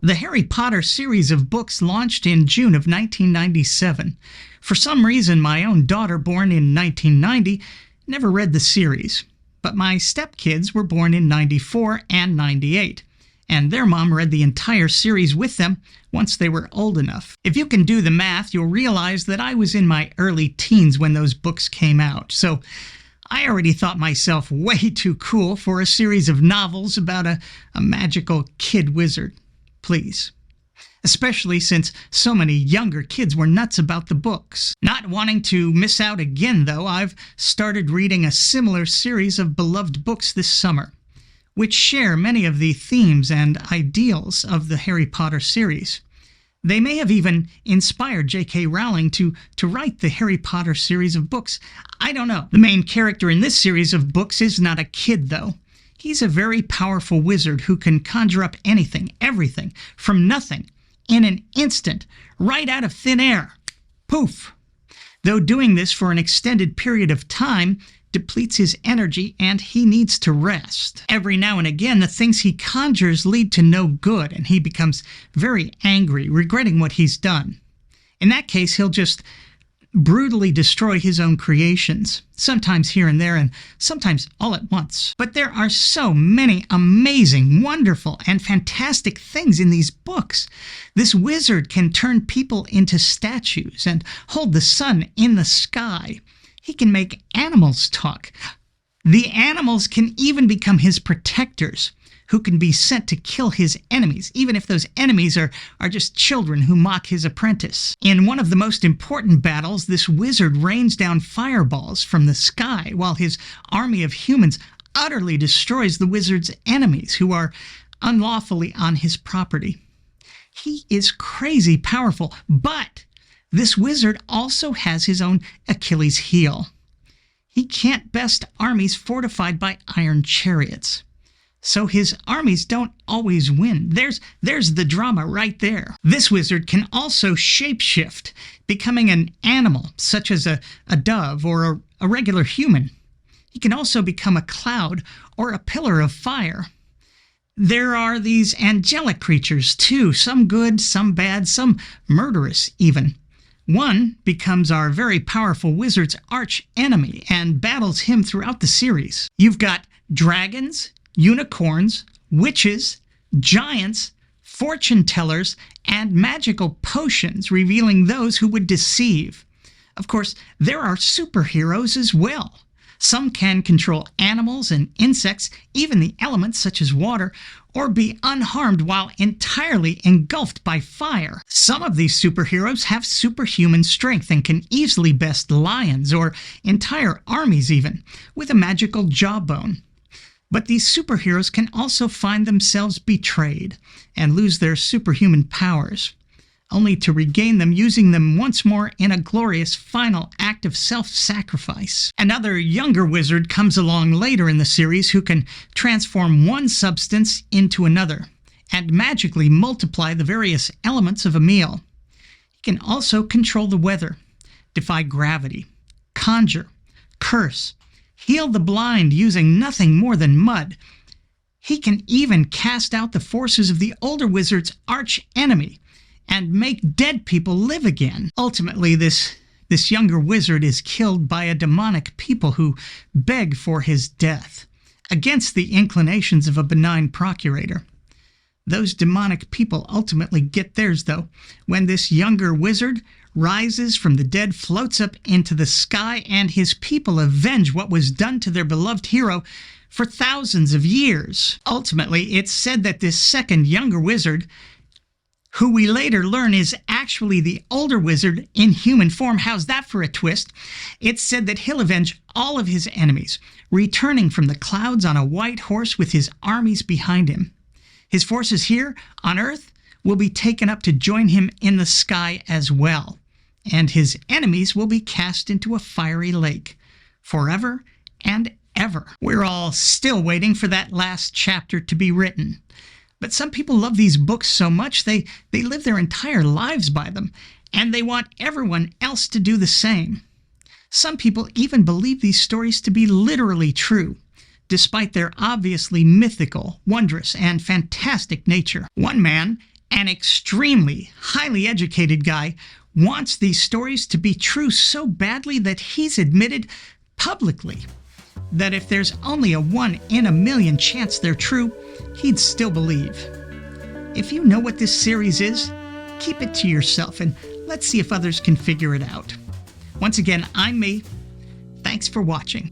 The Harry Potter series of books launched in June of 1997. For some reason, my own daughter, born in 1990, never read the series. But my stepkids were born in 94 and 98, and their mom read the entire series with them once they were old enough. If you can do the math, you'll realize that I was in my early teens when those books came out, so I already thought myself way too cool for a series of novels about a magical kid wizard. Please. Especially since so many younger kids were nuts about the books. Not wanting to miss out again, though, I've started reading a similar series of beloved books this summer, which share many of the themes and ideals of the Harry Potter series. They may have even inspired J.K. Rowling to write the Harry Potter series of books. I don't know. The main character in this series of books is not a kid, though. He's a very powerful wizard who can conjure up anything, everything, from nothing, in an instant, right out of thin air. Poof! Though doing this for an extended period of time depletes his energy and he needs to rest. Every now and again, the things he conjures lead to no good, and he becomes very angry, regretting what he's done. In that case, he'll just brutally destroy his own creations, sometimes here and there, and sometimes all at once. But there are so many amazing, wonderful, and fantastic things in these books. This wizard can turn people into statues and hold the sun in the sky. He can make animals talk. The animals can even become his protectors, who can be sent to kill his enemies, even if those enemies are just children who mock his apprentice. In one of the most important battles, this wizard rains down fireballs from the sky, while his army of humans utterly destroys the wizard's enemies, who are unlawfully on his property. He is crazy powerful, but this wizard also has his own Achilles heel. He can't best armies fortified by iron chariots. So his armies don't always win. There's the drama right there. This wizard can also shapeshift, becoming an animal, such as a dove or a regular human. He can also become a cloud or a pillar of fire. There are these angelic creatures, too, some good, some bad, some murderous even. One becomes our very powerful wizard's arch enemy and battles him throughout the series. You've got dragons, unicorns, witches, giants, fortune tellers, and magical potions revealing those who would deceive. Of course, there are superheroes as well. Some can control animals and insects, even the elements such as water, or be unharmed while entirely engulfed by fire. Some of these superheroes have superhuman strength and can easily best lions or entire armies even, with a magical jawbone. But these superheroes can also find themselves betrayed and lose their superhuman powers, only to regain them using them once more in a glorious final act of self-sacrifice. Another younger wizard comes along later in the series who can transform one substance into another and magically multiply the various elements of a meal. He can also control the weather, defy gravity, conjure, curse, heal the blind using nothing more than mud. He can even cast out the forces of the older wizard's arch enemy and make dead people live again. Ultimately, this younger wizard is killed by a demonic people who beg for his death, against the inclinations of a benign procurator. Those demonic people ultimately get theirs, though, when this younger wizard rises from the dead, floats up into the sky, and his people avenge what was done to their beloved hero for thousands of years. Ultimately, it's said that this second younger wizard, who we later learn is actually the older wizard in human form, how's that for a twist? It's said that he'll avenge all of his enemies, returning from the clouds on a white horse with his armies behind him. His forces here on Earth will be taken up to join him in the sky as well, and his enemies will be cast into a fiery lake forever and ever. We're all still waiting for that last chapter to be written. But some people love these books so much they live their entire lives by them, and they want everyone else to do the same. Some people even believe these stories to be literally true, despite their obviously mythical, wondrous, and fantastic nature. One man An extremely highly educated guy wants these stories to be true so badly that he's admitted publicly that if there's only a 1 in a million chance they're true, he'd still believe. If you know what this series is, keep it to yourself and let's see if others can figure it out. Once again, I'm me. Thanks for watching.